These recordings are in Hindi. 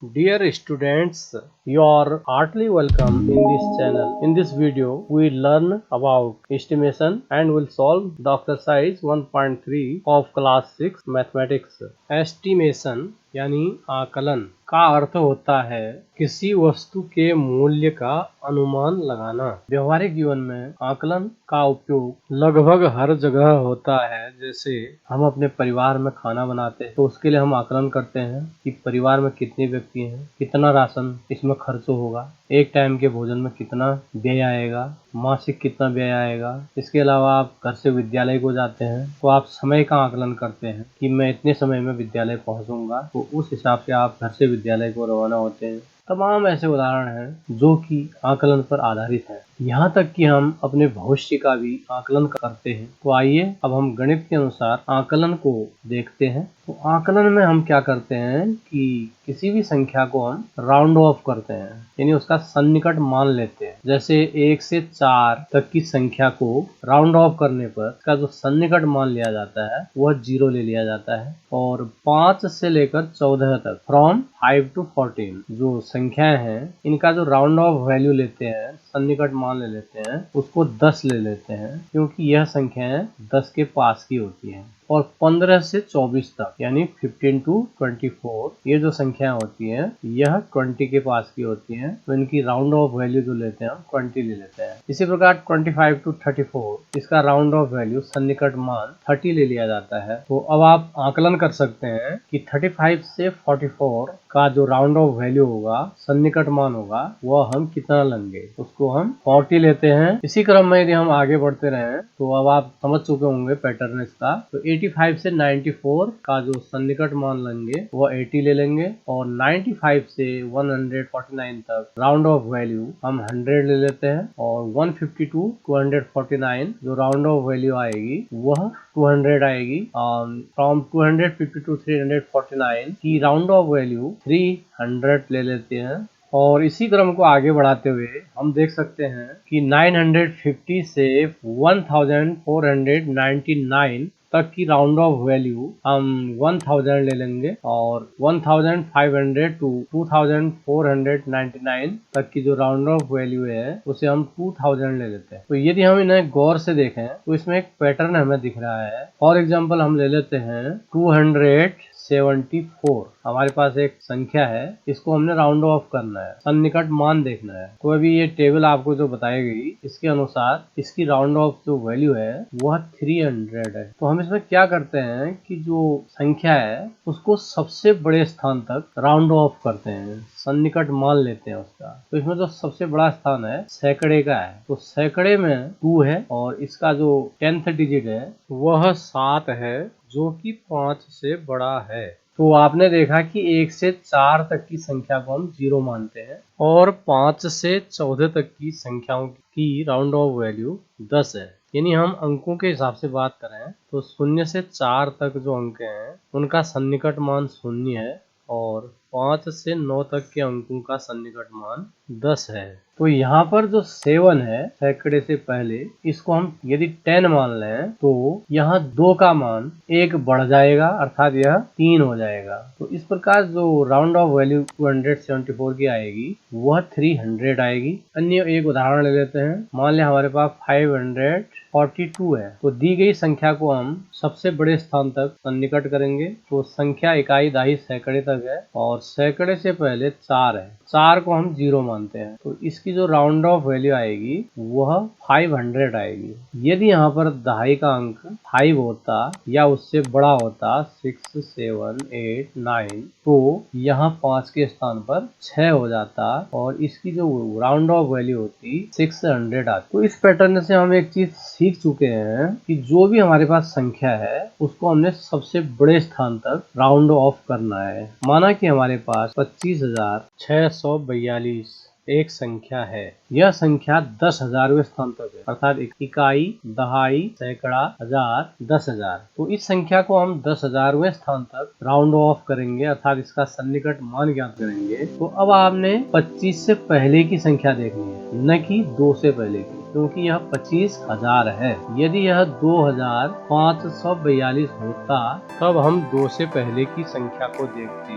Dear students, you are heartily welcome in this channel. In this video, we learn about estimation and will solve the exercise 1.3 of class 6 mathematics. Estimation यानी आकलन का अर्थ होता है किसी वस्तु के मूल्य का अनुमान लगाना। व्यवहारिक जीवन में आकलन का उपयोग लगभग हर जगह होता है। जैसे हम अपने परिवार में खाना बनाते हैं तो उसके लिए हम आकलन करते हैं कि परिवार में कितने व्यक्ति हैं, कितना राशन इसमें खर्च होगा, एक टाइम के भोजन में कितना व्यय आएगा, मासिक कितना व्यय आएगा। इसके अलावा आप घर से विद्यालय को जाते हैं तो आप समय का आकलन करते हैं कि मैं इतने समय में विद्यालय पहुंचूंगा, तो उस हिसाब से आप घर से विद्यालय को रवाना होते हैं। तमाम ऐसे उदाहरण हैं जो कि आकलन पर आधारित है। यहाँ तक कि हम अपने भविष्य का भी आकलन करते हैं। तो आइए अब हम गणित के अनुसार आकलन को देखते हैं। तो आकलन में हम क्या करते हैं कि किसी भी संख्या को हम राउंड ऑफ करते हैं, यानी उसका सन्निकट मान लेते हैं। जैसे 1 से 4 तक की संख्या को राउंड ऑफ करने पर इसका जो सन्निकट मान लिया जाता है वह 0 ले लिया जाता है, और 5 से लेकर 14 तक फ्रॉम 5 to 14 जो संख्याएं हैं इनका जो राउंड ऑफ वैल्यू लेते हैं, सन्निकट मान ले लेते हैं, उसको 10 ले लेते हैं, क्योंकि यह संख्याएं 10 के पास की होती हैं। और 15 से 24 तक यानी 15 to 24 ये जो संख्या होती हैं यह 20 के पास की होती हैं, तो इनकी राउंड ऑफ वैल्यू जो लेते हैं हम 20 ले लेते हैं। इसी प्रकार 25 to 34 इसका राउंड ऑफ वैल्यू सन्निकट मान 30 ले लिया जाता है। तो अब आप आकलन कर सकते हैं कि 35 से 44 का जो राउंड ऑफ वैल्यू होगा, सन्निकट मान होगा, वह हम कितना लेंगे, उसको हम 40 लेते हैं। इसी क्रम में यदि हम आगे बढ़ते रहे तो अब आप समझ चुके होंगे पैटर्न इसका। तो 85 से 94 का जो सन्निकट मान लेंगे वो 80 ले लेंगे, और 95 से 149 तक राउंड ऑफ वैल्यू हम 100 ले लेते हैं, और 152 249 जो राउंड ऑफ वैल्यू आएगी वह 200 आएगी। फ्रॉम 250 to 349 की राउंड ऑफ वैल्यू 300 ले लेते हैं। और इसी क्रम को आगे बढ़ाते हुए हम देख सकते हैं कि 950 से 1499 तक की राउंड ऑफ वैल्यू हम 1000 ले लेंगे, और 1500 to 2499 तक की जो राउंड ऑफ वैल्यू है उसे हम 2000 ले लेते हैं। तो यदि हम इन्हें गौर से देखें तो इसमें एक पैटर्न हमें दिख रहा है। फॉर एग्जाम्पल हम ले लेते हैं 274। हमारे पास एक संख्या है, इसको हमने राउंड ऑफ करना है, सन्निकट मान देखना है। तो अभी ये टेबल आपको जो बताई गई इसके अनुसार इसकी राउंड ऑफ जो वैल्यू है वह 300 है। तो हम इसमें क्या करते हैं कि जो संख्या है उसको सबसे बड़े स्थान तक राउंड ऑफ करते हैं, सन्निकट मान लेते हैं उसका। तो इसमें जो सबसे बड़ा स्थान है सैकड़े का है, तो सैकड़े में 2 है, और इसका जो 10th डिजिट है वह 7 है, जो कि 5 से बड़ा है। तो आपने देखा कि 1 से 4 तक की संख्या को हम 0 मानते हैं, और 5 से 14 तक की संख्याओं की राउंड ऑफ वैल्यू 10 है। यानी हम अंकों के हिसाब से बात करें तो 0 से 4 तक जो अंक हैं उनका सन्निकट मान 0 है, और 5 से 9 तक के अंकों का सन्निकट मान 10 है। तो यहाँ पर जो 7 है सैकड़े से पहले, इसको हम यदि 10 मान लें तो यहाँ 2 का मान 1 बढ़ जाएगा, अर्थात यह 3 हो जाएगा। तो इस प्रकार जो राउंड ऑफ वैल्यू 274 की आएगी वह 300 आएगी। अन्य एक उदाहरण ले लेते हैं। मान लें हमारे पास 542 है, तो दी गई संख्या को हम सबसे बड़े स्थान तक सन्निकट करेंगे। तो संख्या इकाई दहाई सैकड़े तक है, और सैकड़े से पहले 4 है, 4 को हम 0 मानते हैं। तो इसकी जो राउंड ऑफ वैल्यू आएगी वह 500 आएगी। यदि यहाँ पर दहाई का अंक 5 होता या उससे बड़ा होता 6, 7, 8, 9, तो यहाँ 5 के स्थान पर 6 हो जाता, और इसकी जो राउंड ऑफ वैल्यू होती 600 आती। तो इस पैटर्न से हम एक चीज सीख चुके हैं कि जो भी हमारे पास संख्या है उसको हमने सबसे बड़े स्थान तक राउंड ऑफ करना है। माना कि हमारे पास 25,642 एक संख्या है, यह संख्या 10,000वें स्थान तक है, अर्थात इकाई, दहाई, सैकड़ा, हजार, 10,000। तो इस संख्या को हम 10,000वें स्थान तक राउंड ऑफ करेंगे, अर्थात इसका सन्निकट मान ज्ञात करेंगे। तो अब आपने 25 से पहले की संख्या देखनी है, न कि 2 से पहले की, क्योंकि यह 25,000 है। यदि यह 2,542 होता तब हम 2 से पहले की संख्या को देखते,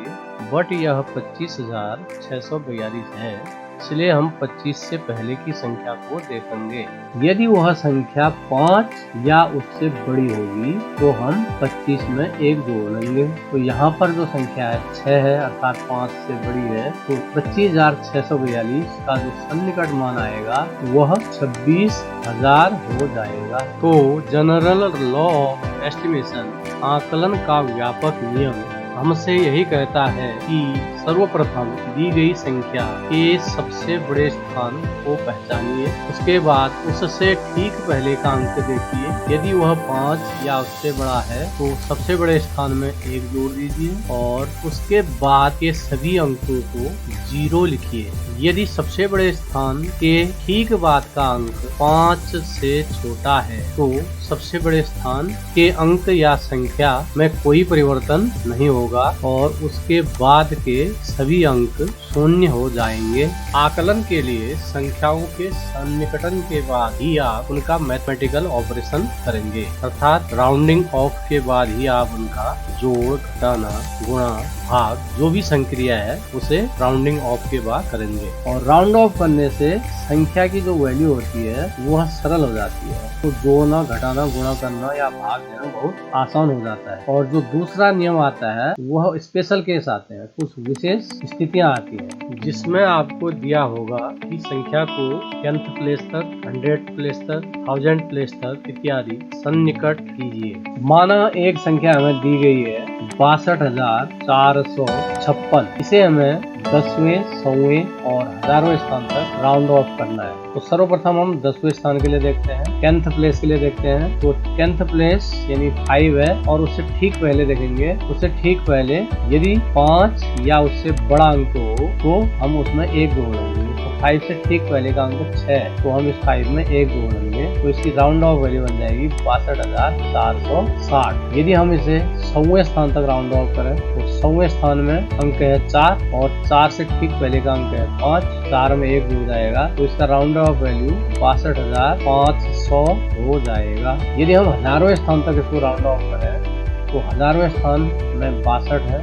बट यह 25,642 है, इसलिए हम 25 से पहले की संख्या को देखेंगे। यदि वह संख्या 5 या उससे बड़ी होगी तो हम 25 में 1 जोड़ लेंगे। तो यहाँ पर जो संख्या है 6 है, अर्थात 5 से बड़ी है, तो 25,642 का जो सन्निकट मान आएगा वह 26,000 हो जाएगा। तो जनरल लॉ ऑफ एस्टिमेशन, आकलन का व्यापक नियम, हमसे यही कहता है कि सर्वप्रथम दी गई संख्या के सबसे बड़े स्थान को पहचानिए, उसके बाद उससे ठीक पहले का अंक देखिए। यदि वह 5 या उससे बड़ा है तो सबसे बड़े स्थान में 1 जोड़ दीजिए और उसके बाद के सभी अंकों को 0 लिखिए। यदि सबसे बड़े स्थान के ठीक बाद का अंक 5 से छोटा है तो सबसे बड़े स्थान के अंक या संख्या में कोई परिवर्तन नहीं होगा और उसके बाद के सभी अंक शून्य हो जाएंगे। आकलन के लिए संख्याओं के सन्निकटन के बाद ही आप उनका मैथमेटिकल ऑपरेशन करेंगे, अर्थात राउंडिंग ऑफ के बाद ही आप उनका जोड़, घटाना, गुणा, भाग जो भी संक्रिया है उसे राउंडिंग ऑफ के बाद करेंगे। और राउंड ऑफ करने से संख्या की जो वैल्यू होती है वह सरल हो जाती है। तो जोड़ना, घटाना, गुणा करना या भाग देना बहुत आसान हो जाता है। और जो दूसरा नियम आता है वह स्पेशल केस आते हैं, कुछ विशेष स्थितियां आती हैं जिसमें आपको दिया होगा कि संख्या को 10th प्लेस तक, 100th प्लेस तक, 1000 प्लेस तक इत्यादि सन्निकट कीजिए। माना एक संख्या हमें दी गई है 62,456, इसे हमें 10वें, 100वें और 1000वें स्थान तक राउंड ऑफ करना है। तो सर्वप्रथम हम 10वें स्थान के लिए देखते हैं, 10th प्लेस के लिए देखते हैं। तो 10th प्लेस यानी 5 है और उससे ठीक पहले देखेंगे, उससे ठीक पहले यदि 5 या उससे बड़ा अंक हो तो हम उसमें 1 जोड़ेंगे। तो 5 से ठीक पहले का अंक 6 है तो हम इस 5 में 1 जोड़ेंगे, तो इसकी राउंड ऑफ वैल्यू बन जाएगी 62,460। यदि हम इसे 100वें स्थान तक राउंड ऑफ करें तो 100वें स्थान में अंक है 4 और 4 से ठीक पहले का अंक है 5, 4 में 1 जुड़ जाएगा, तो इसका राउंड ऑफ वैल्यू 62,500 हो जाएगा। यदि हम 1000वें स्थान तक इसको राउंड ऑफ करें तो 1000वें स्थान में 62 है,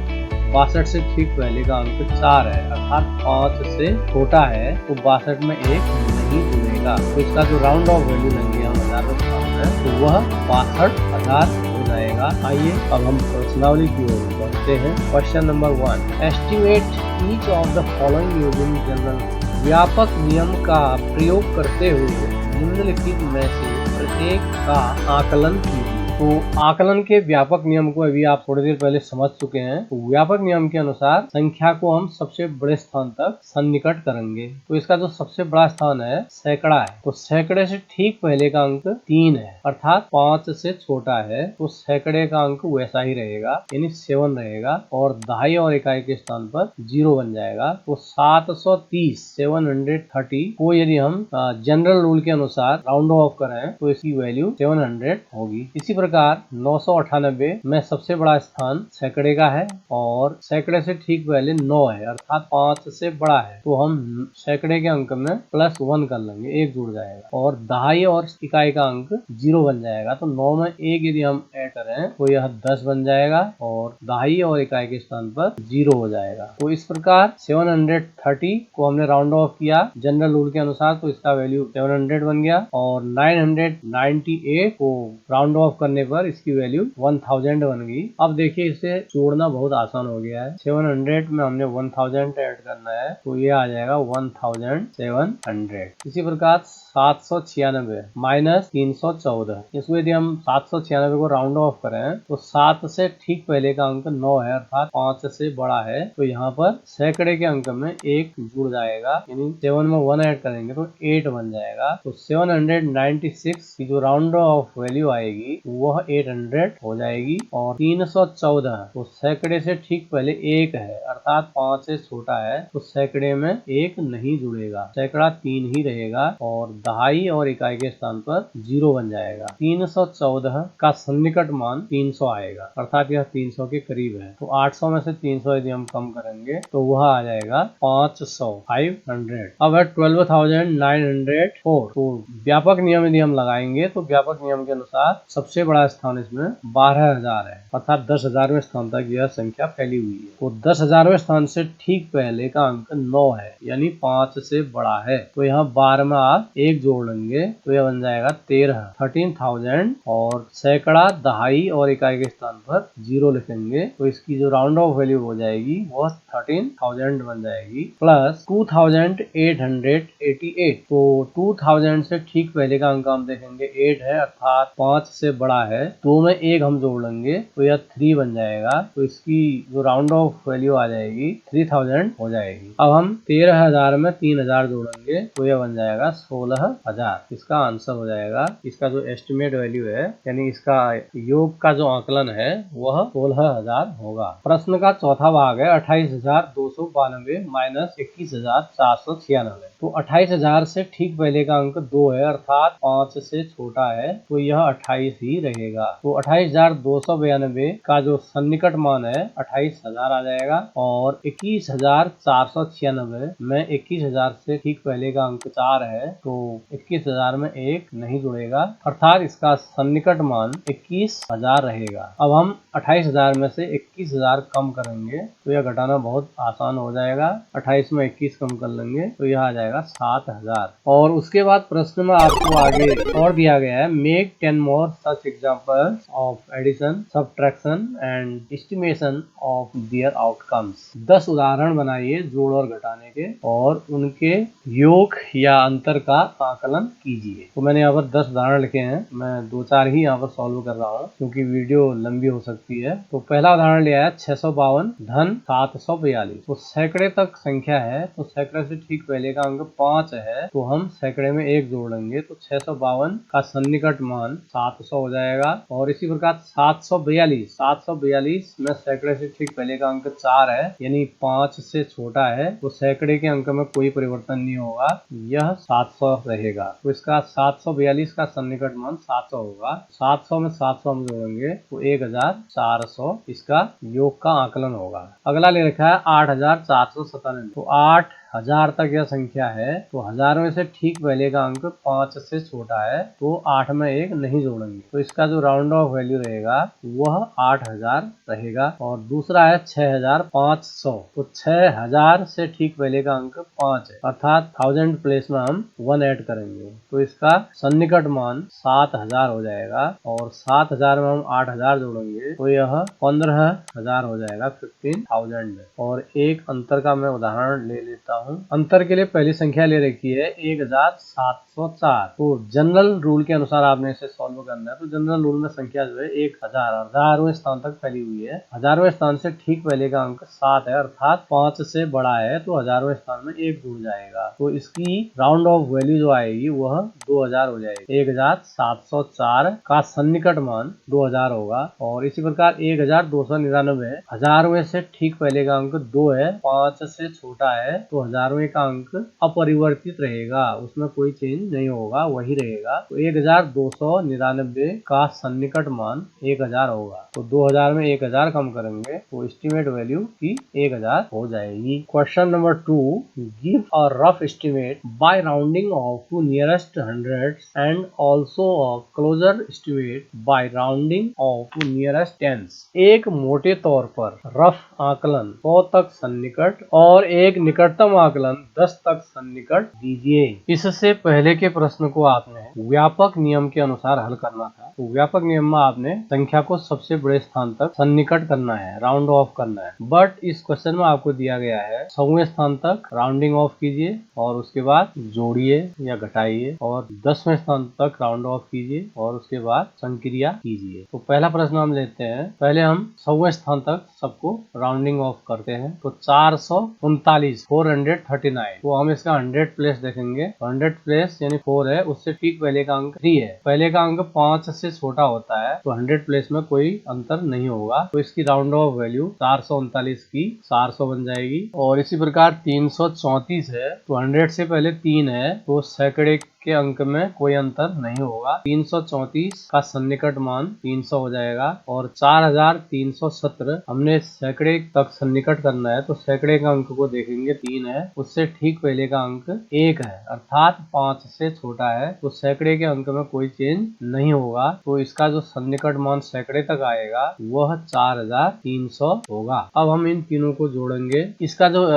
62 से ठीक पहले का अंक 4 है, अर्थात 5 से छोटा है, तो 62 में 1 नहीं जुड़ेगा, तो इसका जो राउंड ऑफ वैल्यू लेंगे हम 1000वें स्थान में तो वह 62,000 हो जाएगा। आइए अब हम प्रश्नावली की ओर बढ़ते हैं। Question number 1, estimate each of the following using general. व्यापक नियम का प्रयोग करते हुए निम्नलिखित में से प्रत्येक का आकलन कीजिए। तो आकलन के व्यापक नियम को अभी आप थोड़ी देर पहले समझ चुके हैं। तो व्यापक नियम के अनुसार संख्या को हम सबसे बड़े स्थान तक सन्निकट करेंगे। तो इसका जो सबसे बड़ा स्थान है सैकड़ा है, तो सैकड़े से ठीक पहले का अंक 3 है, अर्थात 5 से छोटा है, तो सैकड़े का अंक वैसा ही रहेगा यानी 7 रहेगा और दहाई और इकाई के स्थान पर 0 बन जाएगा। तो 730 को यदि हम जनरल रूल के अनुसार राउंड ऑफ करें तो इसकी वैल्यू 700 होगी। इसी प्रकार 998 में सबसे बड़ा स्थान सैकड़े का है और सैकड़े से ठीक पहले 9 है, अर्थात 5 से बड़ा है, तो हम सैकड़े के अंक में +1 कर लेंगे, 1 जुड़ जाएगा और दहाई और इकाई का अंक 0 बन जाएगा। तो 9 में 1 यदि हम ऐड करें तो यह 10 बन जाएगा और दहाई और इकाई के स्थान पर 0 हो जाएगा। तो इस प्रकार 730 को हमने राउंड ऑफ किया जनरल रूल के अनुसार, तो इसका वैल्यू 700 बन गया और 998 को राउंड ऑफ करने पर इसकी वैल्यू 1000 बन गई। अब देखिए इसे जोड़ना बहुत आसान हो गया है। 700 में हमने 1000 ऐड करना है तो ये आ जाएगा 1700। इसी प्रकार 796 माइनस 314, इसको यदि हम 796 को राउंड ऑफ करें तो 7 से ठीक पहले का अंक 9 है, अर्थात 5 से बड़ा है, तो यहाँ पर सैकड़े के अंक में 1 जुड़ जाएगा, यानी 7 में 1 ऐड करेंगे तो 8 बन जाएगा। तो 796 की जो राउंड ऑफ वैल्यू आएगी वह वह 800 हो जाएगी। और 314 तो सैकड़े से ठीक पहले एक है अर्थात 5 से छोटा है तो सैकड़े में एक नहीं जुड़ेगा, सैकड़ा 3 ही रहेगा और दहाई और इकाई के स्थान पर 0 बन जाएगा। 314 का सन्निकट मान 300 आएगा अर्थात यह 300 के करीब है। तो 800 में से 300 यदि हम कम करेंगे तो वह आ जाएगा 500 500। अब है 12,904। तो व्यापक नियम यदि हम लगाएंगे तो व्यापक नियम के अनुसार सबसे बड़ा स्थान इसमें 12,000 है अर्थात 10,000वें स्थान तक यह संख्या फैली हुई है। तो 10,000वें स्थान से ठीक पहले का अंक 9 है यानी 5 से बड़ा है। तो यहाँ 12 में आप एक जोड़ लेंगे तो यह बन जाएगा 13,000 और सैकड़ा दहाई और इकाई के स्थान पर 0 लिखेंगे तो इसकी जो राउंड ऑफ वैल्यू हो जाएगी वह 13,000 बन जाएगी प्लस 2,888। तो 2000 से ठीक पहले का अंक हम देखेंगे 8 है अर्थात 5 से बड़ा है। 2 में एक हम जोड़ लेंगे तो यह 3 बन जाएगा तो इसकी जो राउंड ऑफ वैल्यू आ जाएगी 3000 हो जाएगी। अब हम 13,000 में 3,000 जोड़ेंगे तो यह बन जाएगा 16,000। इसका आंसर हो जाएगा, इसका जो एस्टिमेट वैल्यू है यानी इसका योग का जो आकलन है वह 16,000 होगा। प्रश्न का चौथा भाग है 28,292 माइनस 21,496। तो 28,000 से ठीक पहले का अंक 2 है अर्थात 5 से छोटा है तो यह 28 ही रहेगा। तो 28,292 का जो सन्निकट मान है 28,000 आ जाएगा और 21,496 में 21,000 से ठीक पहले का अंक 4 है तो 21,000 में एक नहीं जुड़ेगा अर्थात इसका सन्निकट मान 21,000 रहेगा। अब हम 28,000 में से 21,000 कम करेंगे तो यह घटाना बहुत आसान हो जाएगा। 28 में 21 कम कर लेंगे तो यह आ जाएगा 7,000। और उसके बाद प्रश्न में आपको आगे और दिया गया है make 10 more such examples of addition subtraction and estimation of their outcomes. 10 उदाहरण बनाइए जोड़ और घटाने के और उनके योग या अंतर का आकलन कीजिए। तो मैंने यहाँ पर 10 उदाहरण लिखे हैं, मैं 2-4 ही यहाँ पर सॉल्व कर रहा हूँ क्योंकि वीडियो लंबी हो सकती है। तो पहला उदाहरण लिया है 652 धन 742। तो सैकड़े तक संख्या है तो सैकड़े से ठीक पहले का अंक 5 है तो हम सैकड़े में एक जोड़ेंगे तो 652 का सन्निकट मान 700 हो जाएगा। और इसी प्रकार 742 में सैकड़े से ठीक पहले का अंक 4 है यानी 5 से छोटा है तो सैकड़े के अंक में कोई परिवर्तन नहीं होगा, यह 700 रहेगा। तो इसका 742 का सन्निकट मान 700 होगा। 700 में 700 हम जोड़ेंगे तो 1,400 इसका योग का आकलन होगा। अगला ले रखा है 8,497। तो 8,000 तक यह संख्या है तो 1000 में से ठीक पहले का अंक 5 से छोटा है तो 8 में एक नहीं जोड़ेंगे तो इसका जो राउंड ऑफ वैल्यू रहेगा वह 8,000 रहेगा। और दूसरा है 6,500। तो 6,000 से ठीक पहले का अंक 5 है अर्थात 1000 प्लेस में हम 1 ऐड करेंगे तो इसका सन्निकट मान 7,000 हो जाएगा। और 7,000 में हम 8,000 जोड़ेंगे तो यह 15,000 हो जाएगा 15,000। और एक अंतर का मैं उदाहरण ले लेता हूँ। अंतर के लिए पहली संख्या ले रखी है 1,704। तो जनरल रूल के अनुसार आपने इसे सॉल्व करना है। तो जनरल रूल में संख्या जो है 1,000 1000वें स्थान तक फैली हुई है। 1000वें स्थान से ठीक पहले का अंक 7 है अर्थात 5 से बड़ा है तो 1000वें स्थान में 1 जुड़ जाएगा तो इसकी राउंड ऑफ वैल्यू जो आएगी वह 2000 हो जाएगी। 1,704 का सन्निकट मान 2000 होगा। और इसी प्रकार 1,299 1000वें से ठीक पहले का अंक 2 है, 5 से छोटा है तो 1000वें का अंक अपरिवर्तित रहेगा, उसमें कोई चेंज नहीं होगा, वही रहेगा। तो 1,299 का सन्निकट मान 1,000 होगा। तो 2000 में 1,000 कम करेंगे तो एस्टिमेट वैल्यू की 1,000 हो जाएगी। Question number 2, give a rough estimate by rounding off to nearest hundreds and also a closer estimate by rounding off to nearest tens. एक मोटे तौर पर रफ आकलन 100 तक सन्निकट और एक निकटतम आकलन 10 तक सन्निकट दीजिए। इससे पहले के प्रश्न को आपने व्यापक नियम के अनुसार हल करना था। तो व्यापक नियम में आपने संख्या को सबसे बड़े स्थान तक सन्निकट करना है, राउंड ऑफ करना है। बट इस क्वेश्चन में आपको दिया गया है 100वें स्थान तक राउंडिंग ऑफ कीजिए और उसके बाद जोड़िए या घटाइए और 10वें स्थान तक राउंड ऑफ कीजिए और उसके बाद संक्रिया कीजिए। तो पहला प्रश्न हम लेते हैं। पहले हम 100वें स्थान तक सबको राउंडिंग ऑफ करते हैं। तो 439 139, तो हम इसका 100 प्लेस देखेंगे। 100 प्लेस यानी 4 है, उससे ठीक पहले का अंक 3 है। पहले का अंक 5 से छोटा होता है, तो 100 प्लेस में कोई अंतर नहीं होगा, तो इसकी राउंड ऑफ वैल्यू 439 की 400 बन जाएगी। और इसी प्रकार 334 है, तो 100 से पहले 3 है, तो सैकड़े के अंक में कोई अंतर नहीं होगा। 334 का सन्निकट मान 300 हो जाएगा। और 4317 हमने सैकड़े तक सन्निकट करना है, तो सैकड़े का अंक को देखेंगे 3 है, उससे ठीक पहले का अंक 1 है, अर्थात 5 से छोटा है, तो सैकड़े के अंक में कोई चेंज नहीं होगा। तो इसका जो सन्निकट मान सैकड़े तक आएगा वह 4300 होगा। अब हम इन तीनों को जोड़ेंगे, इसका जो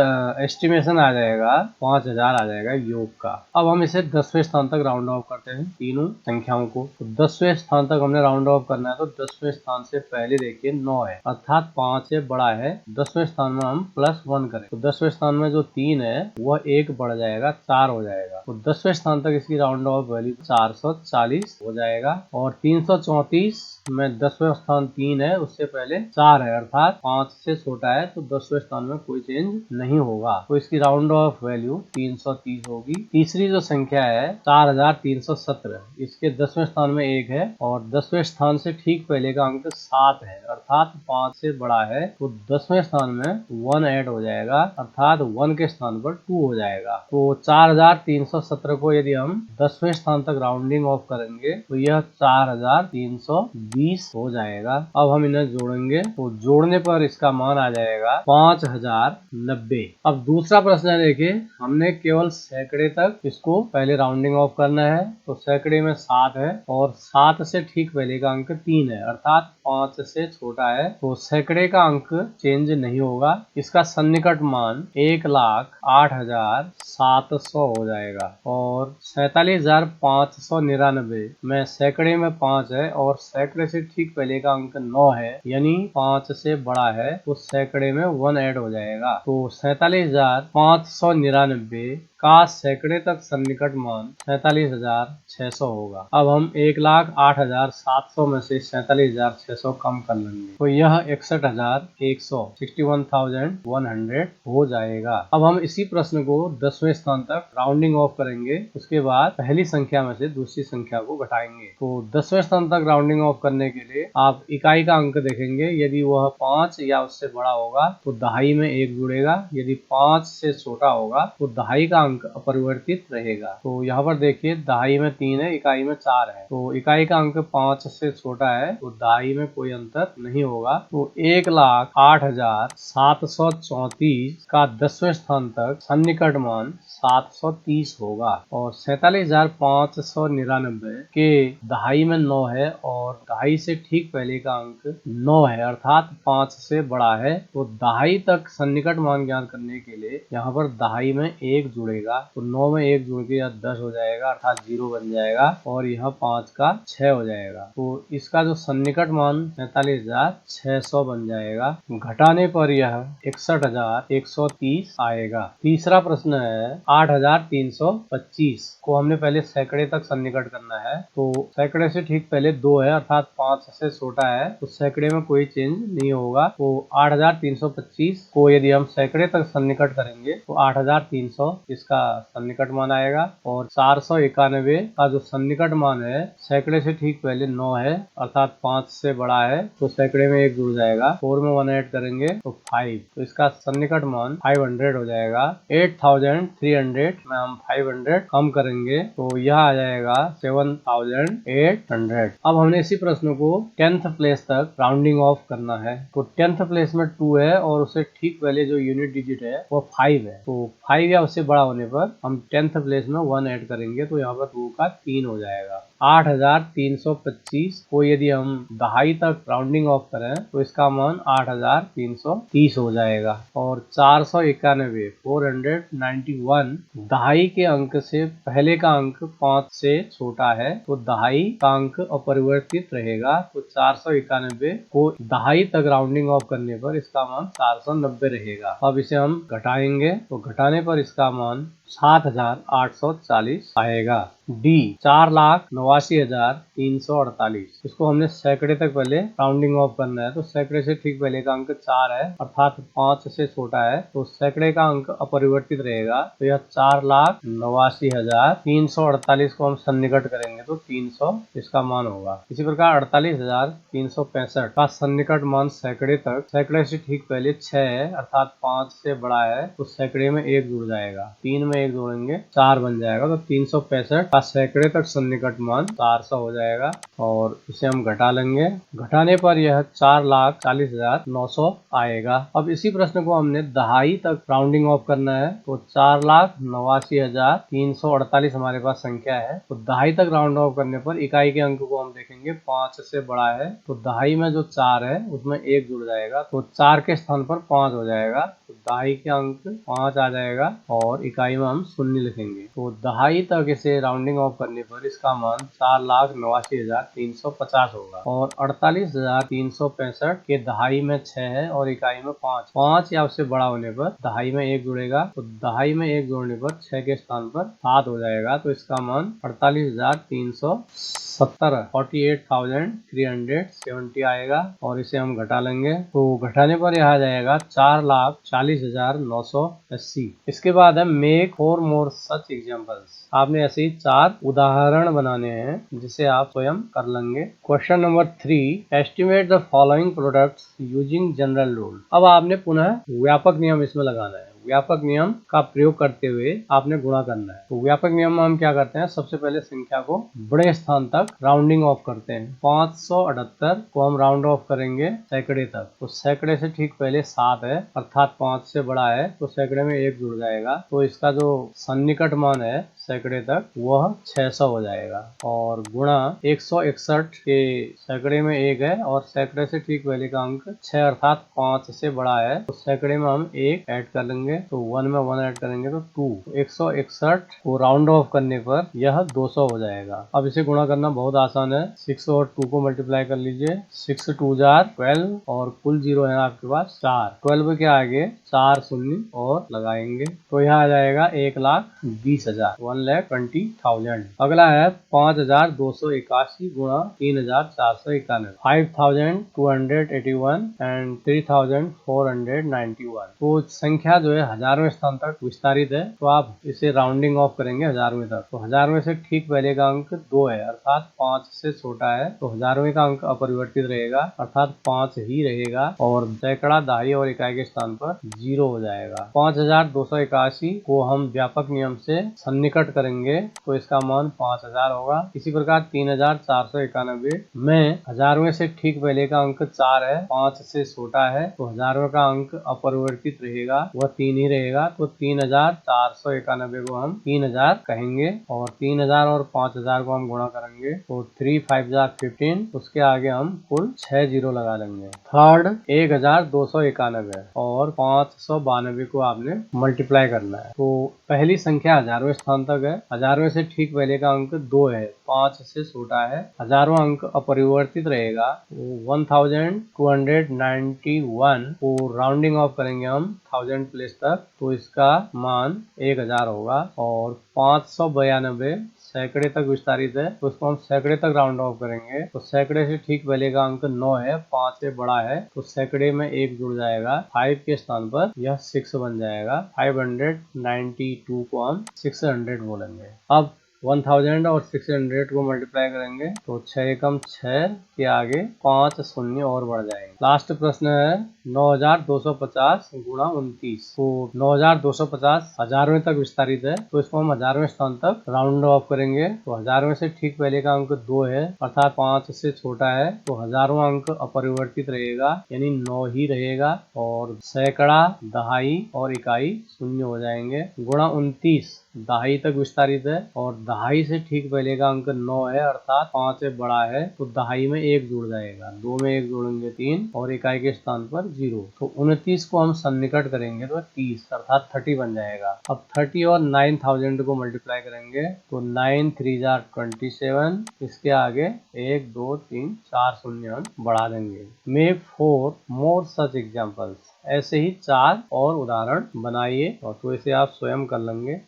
एस्टिमेशन आ जाएगा 5000 आ जाएगा योग का। अब हम इसे 10वें स्थान तक राउंड ऑफ करते हैं तीनों संख्याओं को। तो 10वें स्थान तक हमने राउंड ऑफ करना है, तो 10वें स्थान से पहले देखिए 9 है, अर्थात 5 से बड़ा है। 10वें स्थान में हम +1 करें, तो 10वें स्थान में जो 3 है वह 1 बढ़ जाएगा, 4 हो जाएगा। तो 10वें स्थान तक इसकी राउंड ऑफ वैल्यू 440 हो जाएगा। और 334 में 10वें स्थान 3 है, उससे पहले 4 है, अर्थात 5 से छोटा है, तो 10वें स्थान में कोई चेंज नहीं होगा, तो इसकी राउंड ऑफ वैल्यू 330 होगी। तीसरी जो संख्या है 4317, इसके 10वें स्थान में 1 है, और 10वें स्थान से ठीक पहले का अंक 7 है, अर्थात 5 से बड़ा है, तो 10वें स्थान में 1 ऐड हो जाएगा, अर्थात 1 के स्थान पर 2 हो जाएगा। तो 4317 को यदि हम 10वें स्थान तक राउंडिंग ऑफ करेंगे, तो यह 4320 हो जाएगा। अब हम इन्हें जोड़ेंगे, तो जोड़ने पर इसका मान आ जाएगा 5090। अब दूसरा प्रश्न है, देखिए हमने केवल सैकड़े तक इसको पहले राउंडिंग ऑफ करना है, तो सैकड़े में 7 है, और 7 से ठीक पहले का अंक 3 है, अर्थात 5 से छोटा है, तो सैकड़े का अंक चेंज नहीं होगा। इसका सन्निकट मान 1,08,700 हो जाएगा। और 47,599 में सैकड़े में 5 है, और सैकड़े से ठीक पहले का अंक 9 है, यानी 5 से बड़ा है, तो सैकड़े में 1 ऐड हो जाएगा। तो 47,599 का सैकड़े तक सन्निकट मान 47,600 होगा। अब हम 1,08,700 में से 47,600 कम कर लेंगे, तो यह 61,100 हो जाएगा। अब हम इसी प्रश्न को 10वें स्थान तक राउंडिंग ऑफ करेंगे, उसके बाद पहली संख्या में से दूसरी संख्या को घटाएंगे। तो 10वें स्थान तक राउंडिंग ऑफ करने के लिए आप इकाई का अंक देखेंगे, यदि वह 5 या उससे बड़ा होगा तो दहाई में 1 जुड़ेगा, यदि 5 से छोटा होगा तो दहाई का अंक अपरिवर्तित रहेगा। तो यहाँ पर देखिए दहाई में 3 है, इकाई में 4 है, तो इकाई का अंक 5 से छोटा है, तो दहाई में कोई अंतर नहीं होगा। तो 1,08,734 का 10वें स्थान तक सन्निकट मान 730 होगा। और 47,599 के दहाई में 9 है, और दहाई से ठीक पहले का अंक 9 है, अर्थात 5 से बड़ा है, तो दहाई तक सन्निकट मान ज्ञात करने के लिए यहाँ पर दहाई में 1 जुड़ेगा, तो 9 में 1 जुड़ के यह 10 हो जाएगा, अर्थात 0 बन जाएगा, और यह 5 का 6 हो जाएगा। तो इसका जो सन्निकट मान 47,600 बन जाएगा। घटाने पर यह 61,130 आएगा। तीसरा प्रश्न है 8,325 को हमने पहले सैकड़े तक सन्निकट करना है, तो सैकड़े से ठीक पहले 2 है, अर्थात 5 से छोटा है, तो सैकड़े में कोई चेंज नहीं होगा। तो 8,325 को यदि हम सैकड़े तक सन्निकट करेंगे, तो 8,300 इसका सन्निकट मान आएगा। और 491 का जो सन्निकट मान है सैकड़े से ठीक पहले 9 है, अर्थात 5 से बड़ा है, तो सैकड़े में 1 जुड़ जाएगा, 4 में 1 ऐड करेंगे तो 5, तो इसका सन्निकट मान 500 हो जाएगा। 8,300 में हम 500 कम करेंगे, तो यह आ जाएगा 7,800। अब हमने इसी प्रश्न को 10th प्लेस तक राउंडिंग ऑफ करना है, तो 10th प्लेस में 2 है, और उसे ठीक पहले जो यूनिट डिजिट है वो 5 है, तो 5 या उससे बड़ा होने पर हम 10th प्लेस में 1 ऐड करेंगे, तो यहाँ पर 2 का 3 हो जाएगा। 8,325 को यदि हम दहाई तक राउंडिंग ऑफ करें, तो इसका मान 8,330 हो जाएगा। और 491 दहाई के अंक से पहले का अंक 5 से छोटा है, तो दहाई का अंक अपरिवर्तित रहेगा, तो 491 को दहाई तक राउंडिंग ऑफ करने पर इसका मान 490 रहेगा। अब इसे हम घटाएंगे, तो घटाने पर इसका मान 7,840 आएगा। डी 4,89,348। इसको हमने सैकड़े तक पहले राउंडिंग ऑफ करना है, तो सैकड़े से ठीक पहले का अंक 4 है अर्थात 5 से छोटा है, तो सैकड़े का अंक अपरिवर्तित रहेगा। तो यह 4,89,348 को हम सन्निकट करेंगे तो 300 इसका मान होगा। इसी प्रकार 48,365 का सन्निकट मान सैकड़े तक, सैकड़े से ठीक पहले 6 है अर्थात 5 से बड़ा है, तो सैकड़े में 1 जुड़ जाएगा, 3 में 1 जोड़ेंगे 4 बन जाएगा, तो 365 का सैकड़े तक सन्निकट मान 400 हो जाएगा। और इसे हम घटा लेंगे, घटाने पर यह 4,40,900 आएगा। अब इसी प्रश्न को हमने दहाई तक राउंडिंग ऑफ करना है, तो 4,89,348 हमारे पास संख्या है, तो दहाई तक राउंड ऑफ करने पर इकाई के अंक को हम देखेंगे 5 से बड़ा है, तो दहाई में जो 4 है उसमें 1 जुड़ जाएगा, तो 4 के स्थान पर 5 हो जाएगा, तो दहाई के अंक 5 आ जाएगा और इकाई में हम 0 लिखेंगे। तो दहाई तक इसे राउंडिंग ऑफ करने पर इसका मान 4,89,350 होगा। और 48,365 के दहाई में 6 है और इकाई में 5 या उससे बड़ा होने पर दहाई में 1 जुड़ेगा, तो दहाई में 1 जोड़ने पर 6 के स्थान पर 7 हो जाएगा, तो इसका मान 48,370 48,370 आएगा। और इसे हम घटा लेंगे, तो घटाने पर यह आ जाएगा 4,40,980। इसके बाद है मेक 4 मोर सच एग्जाम्पल्स। आपने ऐसे ही 4 उदाहरण बनाने हैं जिसे आप स्वयं कर लेंगे। Question number 3, estimate the following products using general rule. अब आपने पुनः व्यापक नियम इसमें लगाना है। व्यापक नियम का प्रयोग करते हुए आपने गुणा करना है। तो व्यापक नियम में हम क्या करते हैं, सबसे पहले संख्या को बड़े स्थान तक राउंडिंग ऑफ करते हैं। 578 को हम राउंड ऑफ करेंगे सैकड़े तक, तो सैकड़े से ठीक पहले 7 है अर्थात 5 से बड़ा है, तो सैकड़े में 1 जुड़ जाएगा, तो इसका जो सन्निकट मान है सैकड़े तक वह 600 हो जाएगा। और गुणा 161 के सैकड़े में 1 है और सैकड़े से ठीक पहले का अंक 6 अर्थात 5 से बड़ा है, तो सैकड़े में हम 1 ऐड कर लेंगे, तो 1 में 1 ऐड करेंगे तो 2। 161 को राउंड ऑफ करने पर यह 200 हो जाएगा। अब इसे गुणा करना बहुत आसान है, 6 और 2 को मल्टीप्लाई कर लीजिए, 6 2 जार 12 और कुल 0 है आपके पास 4। 12 के आगे 4 शून्य और लगाएंगे, तो यह आ जाएगा 1,20,000 1,20,000। अगला है 5,281 गुणा 3,491 5,281 एंड 3,491। तो संख्या जो है हजारवें स्थान तक विस्तारित है, तो आप इसे राउंडिंग ऑफ करेंगे हजारवें तक। तो हजारवें से ठीक पहले का अंक 2 है अर्थात 5 से छोटा है, तो हजारवें का अंक अपरिवर्तित रहेगा अर्थात 5 ही रहेगा और सैकड़ा, दहाई और इकाई के स्थान पर 0 हो जाएगा। 5,281 को हम व्यापक नियम से सन्निकट करेंगे तो इसका मान 5,000 होगा। इसी प्रकार 3,491 में हजारवें से ठीक पहले का अंक 4 है, 5 से छोटा है, तो हजारवें का अंक अपरिवर्तित रहेगा, वह 3 ही रहेगा, तो 3,491 को हम 3,000 कहेंगे और 3,000 और 5,000 को हम गुणा करेंगे, तो 3 5 15, उसके आगे हम कुल 6 जीरो लगा लेंगे। थर्ड 1,291 और 592 को आपने मल्टीप्लाई करना है। तो पहली संख्या हजारवें स्थान तक है, हजारवें से ठीक पहले का अंक 2 है, 5 से छोटा है, हजारवां अंक अपरिवर्तित रहेगा। 1,291 को राउंडिंग ऑफ करेंगे हम 1000 प्लेस तक, तो इसका मान 1,000 होगा। और 592 सैकड़े तक विस्तारित है, तो उसको हम सैकड़े तक राउंड ऑफ करेंगे, तो सैकड़े से ठीक पहले का अंक 9 है, 5 से बड़ा है, तो सैकड़े में 1 जुड़ जाएगा, 5 के स्थान पर यह 6 बन जाएगा। 592 को हम 600 बोलेंगे। अब 1000 और 600 को मल्टीप्लाई करेंगे तो 6 एकम 6 के आगे 5 शून्य और बढ़ जाएंगे। लास्ट प्रश्न है 9,250 गुणा 29। तो 9,250 हजारवें तक विस्तारित है, तो इसको हम हजारवें स्थान तक राउंड ऑफ करेंगे, तो हजारवें से ठीक पहले का अंक 2 है अर्थात 5 से छोटा है, तो हजारवां अंक अपरिवर्तित रहेगा यानी 9 ही रहेगा और सैकड़ा, दहाई और इकाई शून्य हो जाएंगे। गुणा 29 दहाई तक विस्तारित है और दहाई से ठीक पहले का अंक 9 है अर्थात 5 से बड़ा है, तो दहाई में 1 जुड़ जाएगा, 2 में 1 जोड़ेंगे 3 और इकाई के स्थान पर 0। तो 29 को हम सन्निकट करेंगे तो 30 अर्थात 30 बन जाएगा। अब 30 और 9000 को मल्टीप्लाई करेंगे तो 9 3 जार 27, इसके आगे 1 2 3 4 शून्य हम बढ़ा देंगे। मेक 4 मोर सच एग्जाम्पल्स। ऐसे ही 4 और उदाहरण बनाइए और तो इसे आप स्वयं कर लेंगे।